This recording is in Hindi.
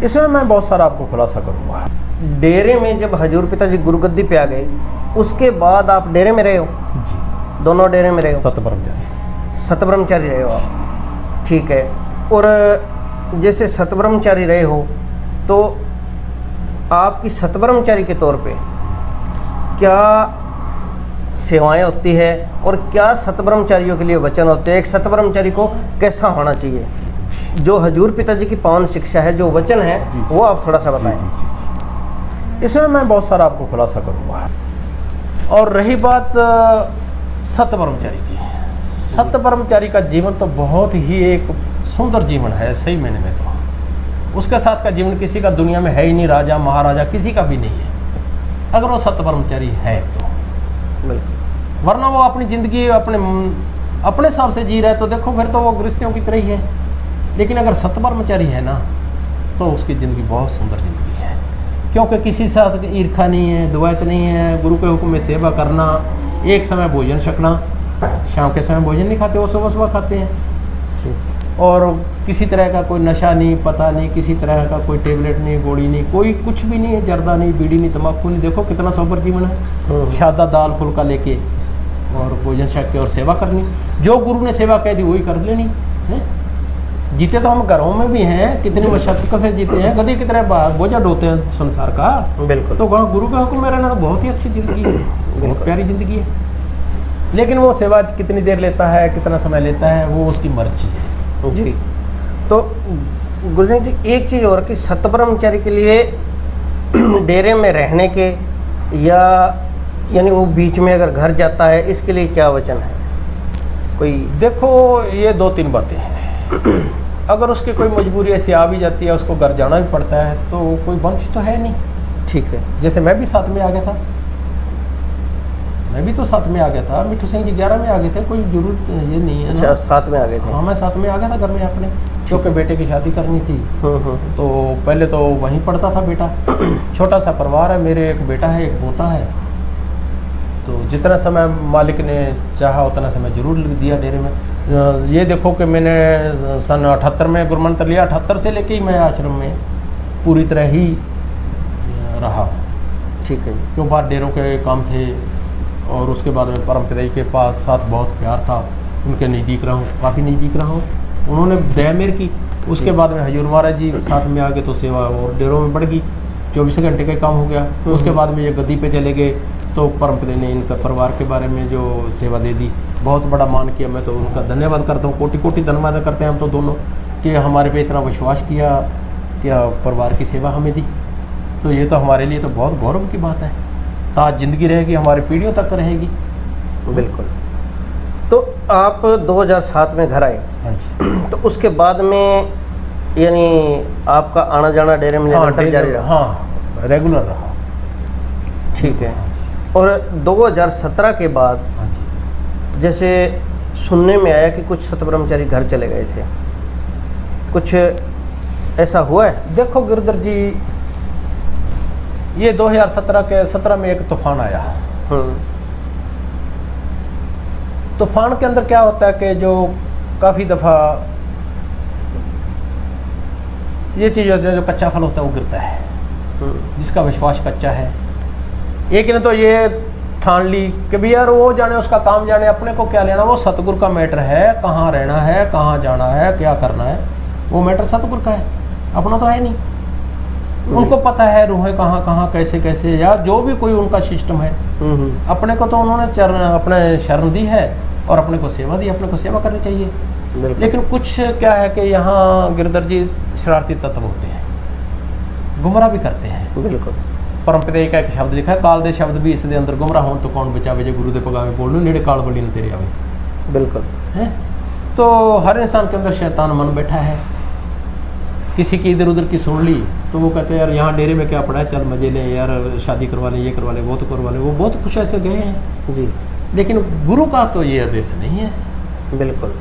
इसमें मैं बहुत सारा आपको खुलासा करूँगा। डेरे में जब हजूर पिताजी गुरुगद्दी पे आ गए, उसके बाद आप डेरे में रहे हो? जी, दोनों डेरे में रहे हो? सतब्रह्मचारी। सतब्रह्मचारी रहे हो आप, ठीक है। और जैसे सतब्रह्मचारी रहे हो तो आपकी सतब्रह्मचारी के तौर पे क्या सेवाएं होती है और क्या सतब्रह्मचारियों के लिए वचन होते हैं? एक सतब्रह्मचारी को कैसा होना चाहिए? जो हजूर पिताजी की पावन शिक्षा है, जो वचन है, वो आप थोड़ा सा बताएं। इसमें मैं बहुत सारा आपको खुलासा करूँगा। और रही बात सतब्रह्मचारी की, सतब्रह्मचारी का जीवन तो बहुत ही एक सुंदर जीवन है सही मायने में। तो उसके साथ का जीवन किसी का दुनिया में है ही नहीं, राजा महाराजा किसी का भी नहीं है, अगर वो सतब्रह्मचारी है तो। बिल्कुल। वरना वो अपनी ज़िंदगी अपने हिसाब से जी रहा है तो देखो फिर तो वो गृहस्थियों की तरह ही है। लेकिन अगर सतब्रह्मचारी है ना तो उसकी ज़िंदगी बहुत सुंदर ज़िंदगी है, क्योंकि किसी साथ ईर्खा नहीं है, द्वैत नहीं है। गुरु के हुक्म में सेवा करना, एक समय भोजन छकना, शाम के समय भोजन नहीं खाते, वो सुबह सुबह खाते हैं। और किसी तरह का कोई नशा नहीं, पता नहीं, किसी तरह का कोई टेबलेट नहीं, गोली नहीं, कोई कुछ भी नहीं है, जर्दा नहीं, बीड़ी नहीं, तम्बाकू नहीं। देखो कितना सोबर जीवन है। सादा दाल फुल्का लेके और भोजन छक के और सेवा करनी, जो गुरु ने सेवा कह दी वही कर लेनी है। जीते तो हम घरों में भी हैं, कितनी मशक्कत से जीते हैं, गधे की तरह बोझा ढोते हैं संसार का। बिल्कुल। तो गुरु के हुक्म में रहना तो बहुत ही अच्छी ज़िंदगी है, बहुत प्यारी ज़िंदगी है। लेकिन वो सेवा कितनी देर लेता है, कितना समय लेता है, वो उसकी मर्जी है जी। तो गुरुजी जी, एक चीज़ और कि सतब्रह्मचारी के लिए डेरे में रहने के या यानी वो बीच में अगर घर जाता है, इसके लिए क्या वचन है? कोई देखो ये 2-3 बातें हैं। अगर उसकी कोई मजबूरी ऐसी आ भी जाती है, उसको घर जाना भी पड़ता है, तो कोई वंश तो है नहीं। ठीक है। जैसे मैं भी साथ में आ गया था, मैं भी तो साथ में आ गया था। मिट्ठू सिंह जी 11 में आ गए थे, कोई जरूरत ये नहीं है। अच्छा, साथ में आ गए थे? हाँ, मैं साथ में आ गया था घर में अपने, क्योंकि बेटे की शादी करनी थी। तो पहले तो वहीं पढ़ता था बेटा। छोटा सा परिवार है, मेरे एक बेटा है, एक पोता है। तो जितना समय मालिक ने चाहा उतना समय जरूर दिया डेरे में। ये देखो कि मैंने सन 78 में गुरमंत्र लिया, 78 से लेके ही मैं आश्रम में पूरी तरह ही रहा। ठीक है। क्यों बाद डेरों के काम थे, और उसके बाद में परम पिताजी के पास साथ बहुत प्यार था, उनके नज़दीक रहा हूँ, काफ़ी नज़दीक रहा हूँ। उन्होंने दया मेर की। उसके बाद में हजूर महाराज जी साथ में आ गए तो सेवा और डेरों में बढ़ गई, 24 घंटे का काम हो गया। उसके बाद में ये गद्दी पे चले गए तो परम पिता ने इनका परिवार के बारे में जो सेवा दे दी, बहुत बड़ा मान किया। मैं तो उनका धन्यवाद करता हूँ, कोटि कोटि धन्यवाद करते हैं हम तो दोनों, कि हमारे पे इतना विश्वास किया, क्या परिवार की सेवा हमें दी। तो ये तो हमारे लिए तो बहुत गौरव की बात है। ताज जिंदगी रहेगी, हमारी पीढ़ियों तक रहेगी। बिल्कुल। तो आप 2007 में घर आए। हाँ जी। तो उसके बाद में यानी आपका आना जाना डेरे में निरंतर जारी रहा? हाँ, रेगुलर रहा। ठीक है। और 2017 के बाद हाँ जी, जैसे सुनने में आया कि कुछ सतब्रह्मचारी घर चले गए थे, कुछ ऐसा हुआ है? देखो गिरधर जी, ये 2017 में एक तूफान आया। तूफान के अंदर क्या होता है कि जो काफ़ी दफ़ा ये चीज़ होती है, जो कच्चा फल होता है वो गिरता है, जिसका विश्वास कच्चा है। एक ने तो ये ठान ली कि भैया यार वो जाने, उसका काम जाने, अपने को क्या लेना, वो सतगुरु का मैटर है, कहाँ रहना है, कहाँ जाना है, क्या करना है, वो मैटर सतगुरु का है, अपना तो है नहीं। उनको पता है रूहें कहाँ कहाँ कैसे कैसे, या जो भी कोई उनका सिस्टम है। अपने को तो उन्होंने अपने शरण दी है और अपने को सेवा दी, अपने को सेवा करनी चाहिए। लेकिन कुछ क्या है कि यहाँ गिरधर जी शरारती तत्व होते हैं, गुमराह भी करते हैं। बिल्कुल। परमपिता का एक शब्द लिखा है, काल दे शब्द भी इसके अंदर गुमराह हो तो कौन बचावे, जो गुरु दे पगावे बोलू नेड़े काल बड़ी न तेरे आवे। बिल्कुल है। तो हर इंसान के अंदर शैतान मन बैठा है। किसी की इधर उधर की सुन ली तो वो कहते हैं यार यहाँ डेरे में क्या पड़ा है, चल मजे ले यार, शादी करवा लें, ये करवा लें, वो तो करवा लें। वो बहुत कुछ ऐसे गए हैं जी। लेकिन गुरु का तो ये आदेश नहीं है। बिल्कुल।